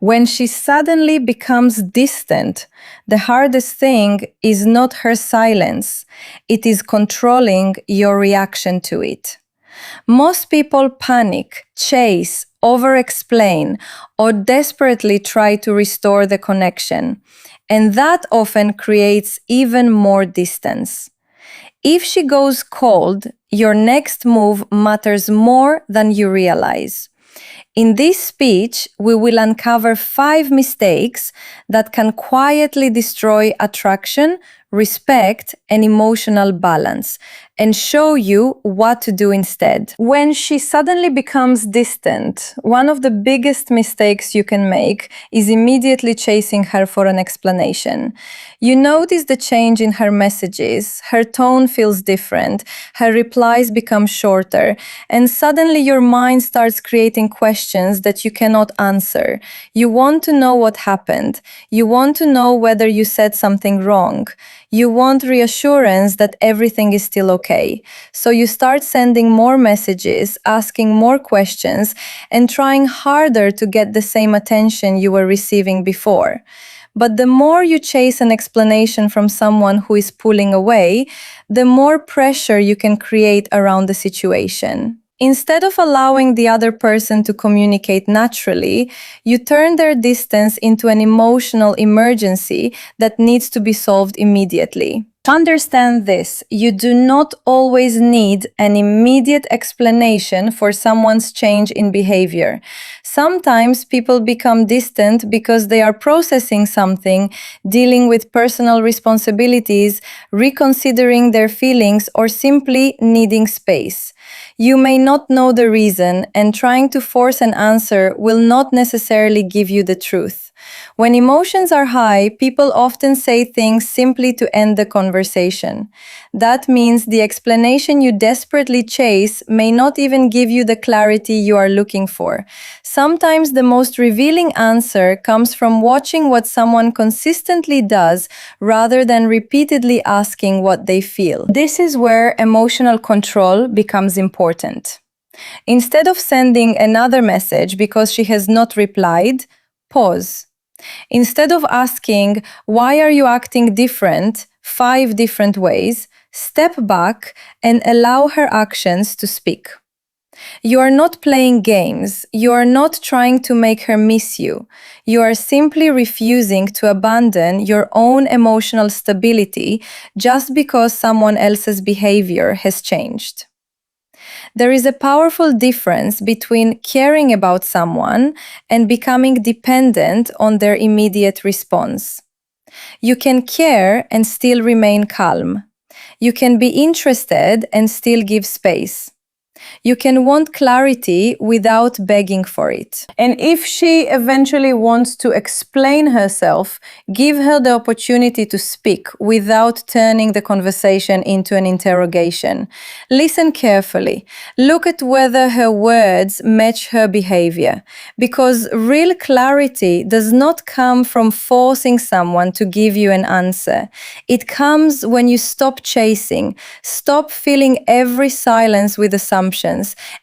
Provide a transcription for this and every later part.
When she suddenly becomes distant, the hardest thing is not her silence, it is controlling your reaction to it. Most people panic, chase, over-explain, or desperately try to restore the connection, and that often creates even more distance. If she goes cold, your next move matters more than you realize. In this speech, we will uncover 5 mistakes that can quietly destroy attraction, respect, and emotional balance, and show you what to do instead. When she suddenly becomes distant, one of the biggest mistakes you can make is immediately chasing her for an explanation. You notice the change in her messages, her tone feels different, her replies become shorter, and suddenly your mind starts creating questions that you cannot answer. You want to know what happened. You want to know whether you said something wrong. You want reassurance that everything is still okay. So you start sending more messages, asking more questions, and trying harder to get the same attention you were receiving before. But the more you chase an explanation from someone who is pulling away, the more pressure you can create around the situation. Instead of allowing the other person to communicate naturally, you turn their distance into an emotional emergency that needs to be solved immediately. Understand this, you do not always need an immediate explanation for someone's change in behavior. Sometimes people become distant because they are processing something, dealing with personal responsibilities, reconsidering their feelings, or simply needing space. You may not know the reason, and trying to force an answer will not necessarily give you the truth. When emotions are high, people often say things simply to end the conversation. That means the explanation you desperately chase may not even give you the clarity you are looking for. Sometimes the most revealing answer comes from watching what someone consistently does rather than repeatedly asking what they feel. This is where emotional control becomes important. Instead of sending another message because she has not replied, pause. Instead of asking, why are you acting different, 5 different ways, step back and allow her actions to speak. You are not playing games. You are not trying to make her miss you. You are simply refusing to abandon your own emotional stability just because someone else's behavior has changed. There is a powerful difference between caring about someone and becoming dependent on their immediate response. You can care and still remain calm. You can be interested and still give space. You can want clarity without begging for it. And if she eventually wants to explain herself, give her the opportunity to speak without turning the conversation into an interrogation. Listen carefully. Look at whether her words match her behavior. Because real clarity does not come from forcing someone to give you an answer. It comes when you stop chasing, stop filling every silence with assumptions,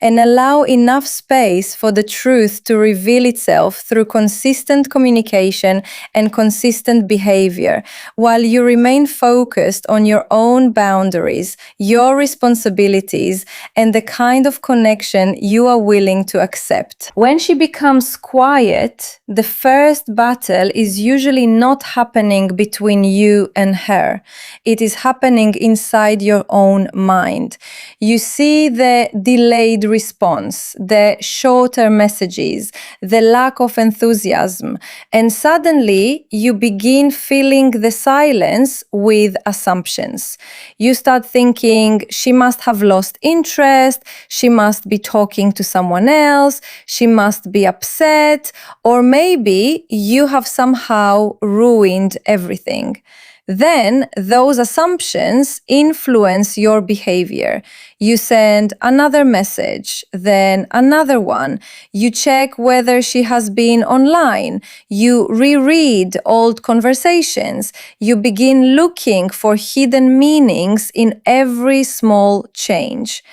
and allow enough space for the truth to reveal itself through consistent communication and consistent behavior, while you remain focused on your own boundaries, your responsibilities, and the kind of connection you are willing to accept. When she becomes quiet, the first battle is usually not happening between you and her. It is happening inside your own mind. You see the delayed response, the shorter messages, the lack of enthusiasm, and suddenly you begin filling the silence with assumptions. You start thinking she must have lost interest, she must be talking to someone else, she must be upset, or maybe you have somehow ruined everything. Then those assumptions influence your behavior. You send another message, then another one. You check whether she has been online. You reread old conversations. You begin looking for hidden meanings in every small change.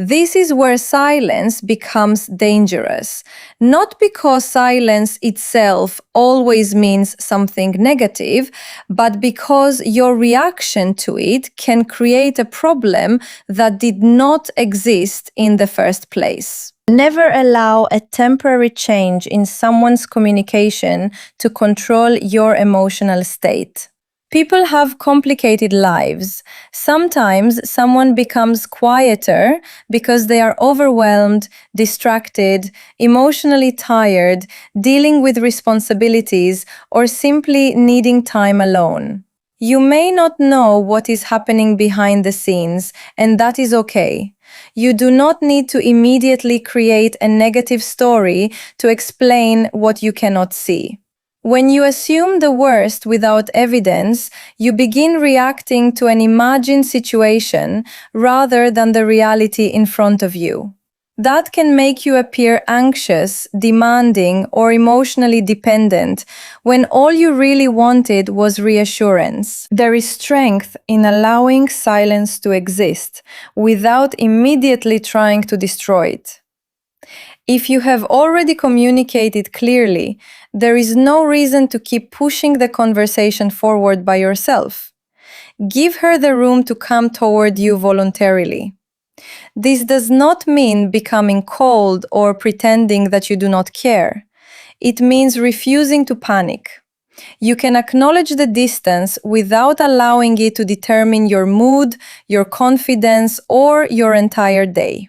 This is where silence becomes dangerous, not because silence itself always means something negative, but because your reaction to it can create a problem that did not exist in the first place. Never allow a temporary change in someone's communication to control your emotional state. People have complicated lives. Sometimes someone becomes quieter because they are overwhelmed, distracted, emotionally tired, dealing with responsibilities, or simply needing time alone. You may not know what is happening behind the scenes, and that is okay. You do not need to immediately create a negative story to explain what you cannot see. When you assume the worst without evidence, you begin reacting to an imagined situation rather than the reality in front of you. That can make you appear anxious, demanding, or emotionally dependent when all you really wanted was reassurance. There is strength in allowing silence to exist without immediately trying to destroy it. If you have already communicated clearly, there is no reason to keep pushing the conversation forward by yourself. Give her the room to come toward you voluntarily. This does not mean becoming cold or pretending that you do not care. It means refusing to panic. You can acknowledge the distance without allowing it to determine your mood, your confidence, or your entire day.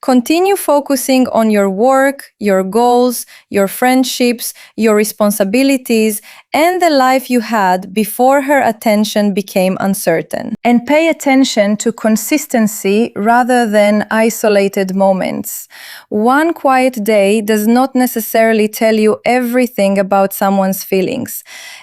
Continue focusing on your work, your goals, your friendships, your responsibilities, and the life you had before her attention became uncertain. And pay attention to consistency rather than isolated moments. One quiet day does not necessarily tell you everything about someone's feelings.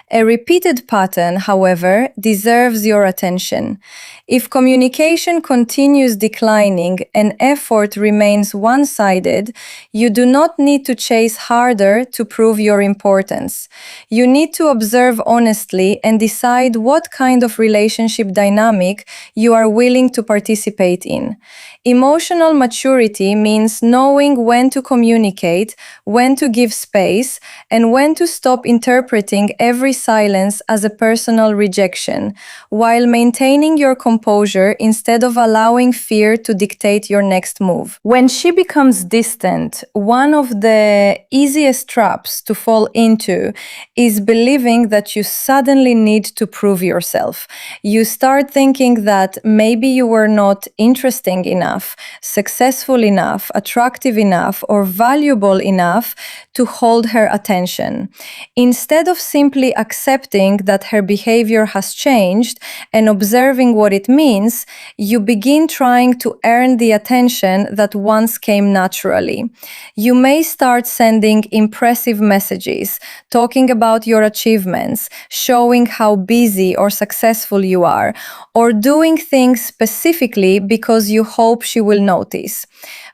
A repeated pattern, however, deserves your attention. If communication continues declining and effort remains one-sided, you do not need to chase harder to prove your importance. You need to observe honestly and decide what kind of relationship dynamic you are willing to participate in. Emotional maturity means knowing when to communicate, when to give space, and when to stop interpreting every silence as a personal rejection, while maintaining your composure instead of allowing fear to dictate your next move. When she becomes distant, one of the easiest traps to fall into is believing that you suddenly need to prove yourself. You start thinking that maybe you were not interesting enough, successful enough, attractive enough, or valuable enough to hold her attention. Instead of simply accepting that her behavior has changed and observing what it means, you begin trying to earn the attention that once came naturally. You may start sending impressive messages, talking about your achievements, showing how busy or successful you are, or doing things specifically because you hope she will notice.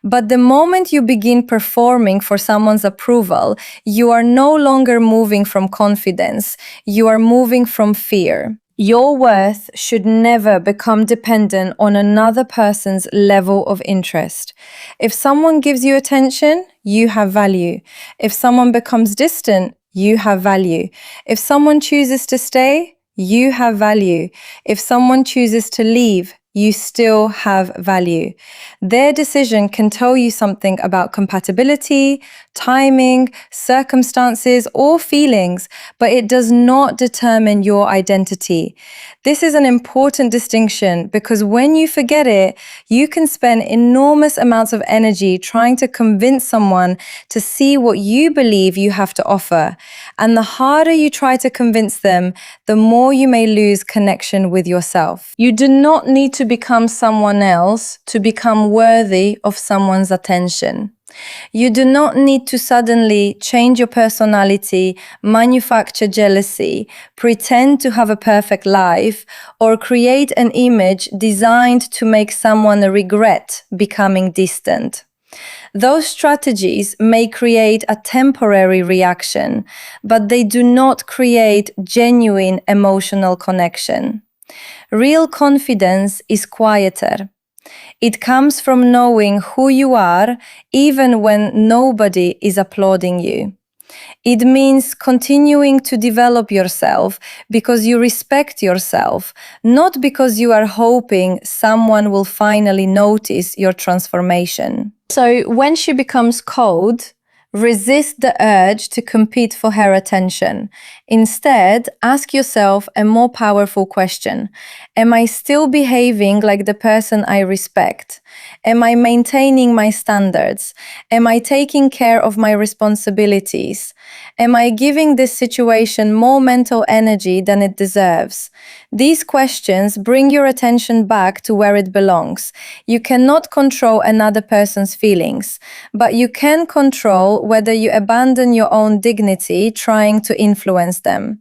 But the moment you begin performing for someone's approval, you are no longer moving from confidence, you are moving from fear. Your worth should never become dependent on another person's level of interest. If someone gives you attention, you have value. If someone becomes distant, you have value. If someone chooses to stay, you have value. If someone chooses to leave, you still have value. Their decision can tell you something about compatibility, timing, circumstances, or feelings, but it does not determine your identity. This is an important distinction because when you forget it, you can spend enormous amounts of energy trying to convince someone to see what you believe you have to offer. And the harder you try to convince them, the more you may lose connection with yourself. You do not need to become someone else to become worthy of someone's attention. You do not need to suddenly change your personality, manufacture jealousy, pretend to have a perfect life, or create an image designed to make someone regret becoming distant. Those strategies may create a temporary reaction, but they do not create genuine emotional connection. Real confidence is quieter. It comes from knowing who you are even when nobody is applauding you. It means continuing to develop yourself because you respect yourself, not because you are hoping someone will finally notice your transformation. So when she becomes cold, resist the urge to compete for her attention. Instead, ask yourself a more powerful question. Am I still behaving like the person I respect? Am I maintaining my standards? Am I taking care of my responsibilities? Am I giving this situation more mental energy than it deserves? These questions bring your attention back to where it belongs. You cannot control another person's feelings, but you can control whether you abandon your own dignity trying to influence them.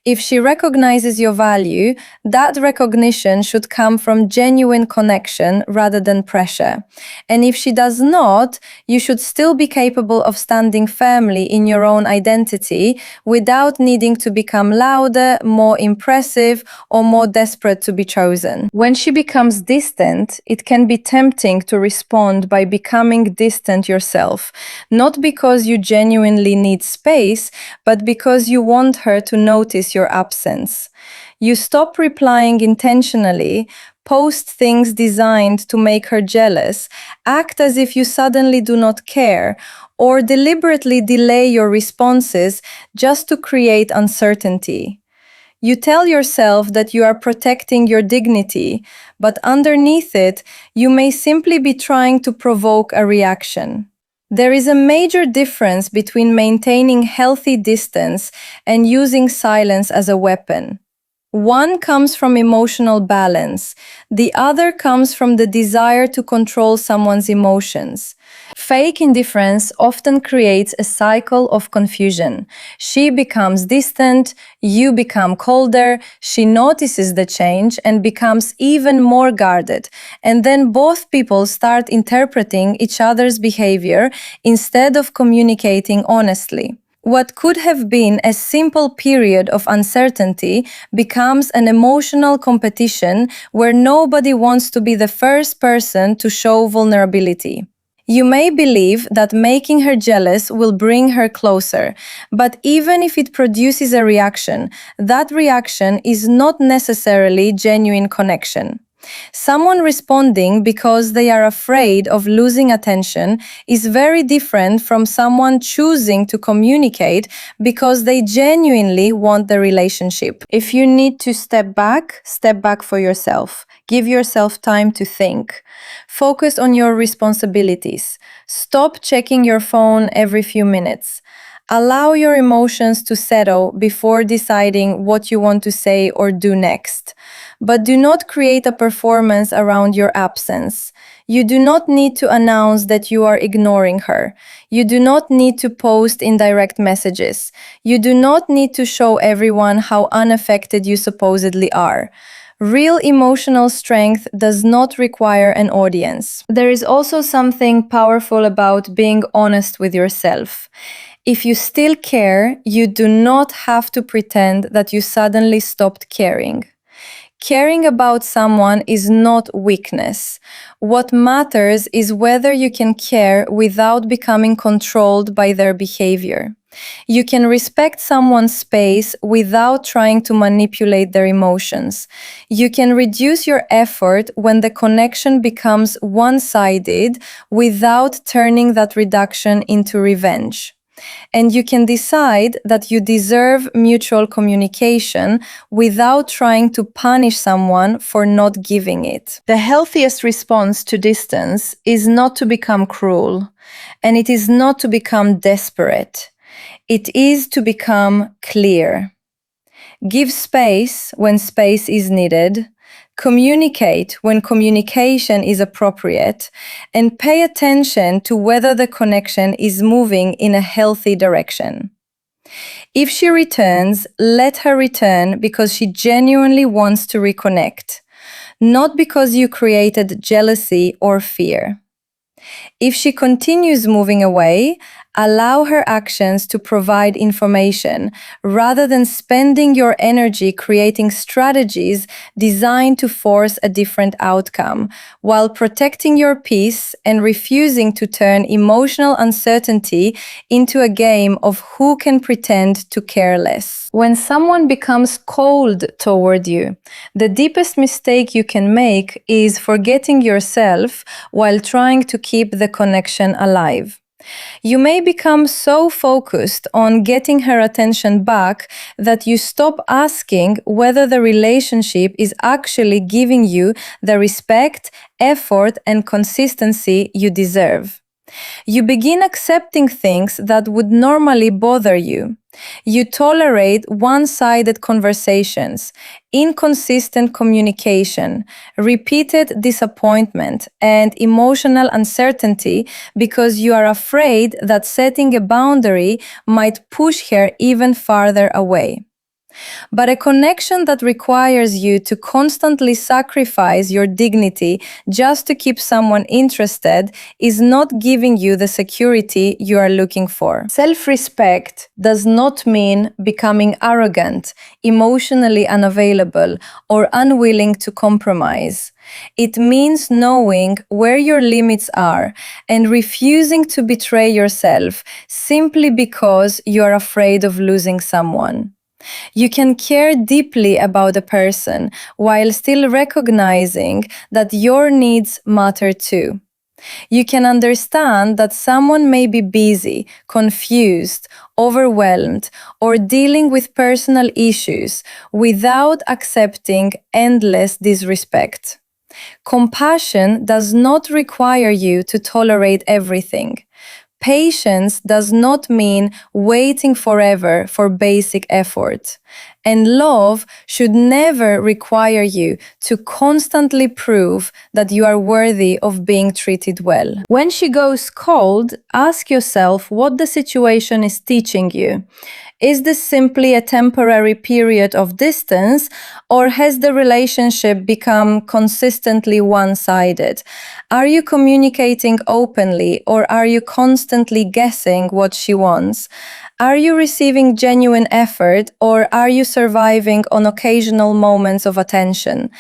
If she recognizes your value, that recognition should come from genuine connection rather than pressure. And if she does not, you should still be capable of standing firmly in your own identity without needing to become louder, more impressive, or more desperate to be chosen. When she becomes distant, it can be tempting to respond by becoming distant yourself, not because you genuinely need space, but because you want her to notice your absence. You stop replying intentionally, post things designed to make her jealous, act as if you suddenly do not care, or deliberately delay your responses just to create uncertainty. You tell yourself that you are protecting your dignity, but underneath it, you may simply be trying to provoke a reaction. There is a major difference between maintaining healthy distance and using silence as a weapon. One comes from emotional balance, the other comes from the desire to control someone's emotions. Fake indifference often creates a cycle of confusion. She becomes distant, you become colder, she notices the change and becomes even more guarded. And then both people start interpreting each other's behavior instead of communicating honestly. What could have been a simple period of uncertainty becomes an emotional competition where nobody wants to be the first person to show vulnerability. You may believe that making her jealous will bring her closer, but even if it produces a reaction, that reaction is not necessarily genuine connection. Someone responding because they are afraid of losing attention is very different from someone choosing to communicate because they genuinely want the relationship. If you need to step back for yourself. Give yourself time to think. Focus on your responsibilities. Stop checking your phone every few minutes. Allow your emotions to settle before deciding what you want to say or do next. But do not create a performance around your absence. You do not need to announce that you are ignoring her. You do not need to post indirect messages. You do not need to show everyone how unaffected you supposedly are. Real emotional strength does not require an audience. There is also something powerful about being honest with yourself. If you still care, you do not have to pretend that you suddenly stopped caring. Caring about someone is not weakness. What matters is whether you can care without becoming controlled by their behavior. You can respect someone's space without trying to manipulate their emotions. You can reduce your effort when the connection becomes one-sided without turning that reduction into revenge. And you can decide that you deserve mutual communication without trying to punish someone for not giving it. The healthiest response to distance is not to become cruel, and it is not to become desperate. It is to become clear. Give space when space is needed. Communicate when communication is appropriate, and pay attention to whether the connection is moving in a healthy direction. If she returns, let her return because she genuinely wants to reconnect, not because you created jealousy or fear. If she continues moving away, Allow her actions to provide information rather than spending your energy creating strategies designed to force a different outcome, while protecting your peace and refusing to turn emotional uncertainty into a game of who can pretend to care less. When someone becomes cold toward you, the deepest mistake you can make is forgetting yourself while trying to keep the connection alive. You may become so focused on getting her attention back that you stop asking whether the relationship is actually giving you the respect, effort, and consistency you deserve. You begin accepting things that would normally bother you. You tolerate one-sided conversations, inconsistent communication, repeated disappointment, and emotional uncertainty because you are afraid that setting a boundary might push her even farther away. But a connection that requires you to constantly sacrifice your dignity just to keep someone interested is not giving you the security you are looking for. Self-respect does not mean becoming arrogant, emotionally unavailable, or unwilling to compromise. It means knowing where your limits are and refusing to betray yourself simply because you are afraid of losing someone. You can care deeply about a person while still recognizing that your needs matter too. You can understand that someone may be busy, confused, overwhelmed, or dealing with personal issues without accepting endless disrespect. Compassion does not require you to tolerate everything. Patience does not mean waiting forever for basic effort. And love should never require you to constantly prove that you are worthy of being treated well. When she goes cold, ask yourself what the situation is teaching you. Is this simply a temporary period of distance, or has the relationship become consistently one-sided? Are you communicating openly, or are you constantly guessing what she wants? Are you receiving genuine effort, or are you surviving on occasional moments of attention?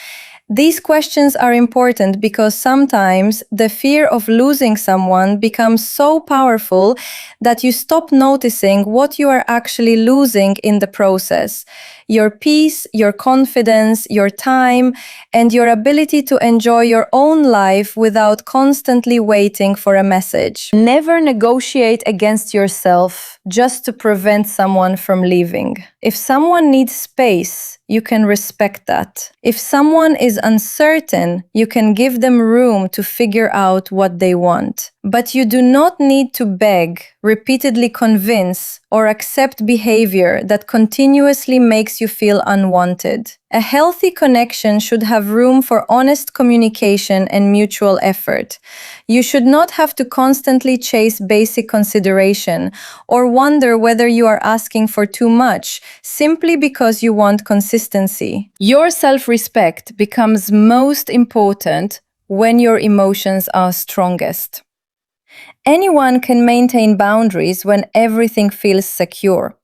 These questions are important because sometimes the fear of losing someone becomes so powerful that you stop noticing what you are actually losing in the process. Your peace, your confidence, your time, and your ability to enjoy your own life without constantly waiting for a message. Never negotiate against yourself just to prevent someone from leaving. If someone needs space, you can respect that. If someone is uncertain, you can give them room to figure out what they want. But you do not need to beg, repeatedly convince, or accept behavior that continuously makes you feel unwanted. A healthy connection should have room for honest communication and mutual effort. You should not have to constantly chase basic consideration or wonder whether you are asking for too much simply because you want consistency. Your self-respect becomes most important when your emotions are strongest. Anyone can maintain boundaries when everything feels secure.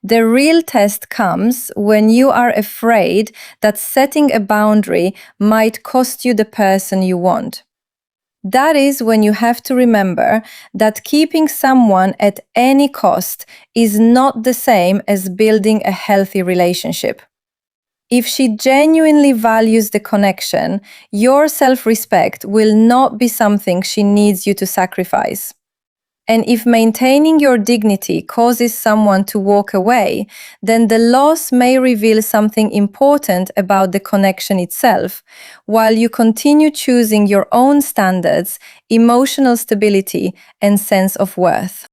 The real test comes when you are afraid that setting a boundary might cost you the person you want. That is when you have to remember that keeping someone at any cost is not the same as building a healthy relationship. If she genuinely values the connection, your self-respect will not be something she needs you to sacrifice. And if maintaining your dignity causes someone to walk away, then the loss may reveal something important about the connection itself, while you continue choosing your own standards, emotional stability, and sense of worth.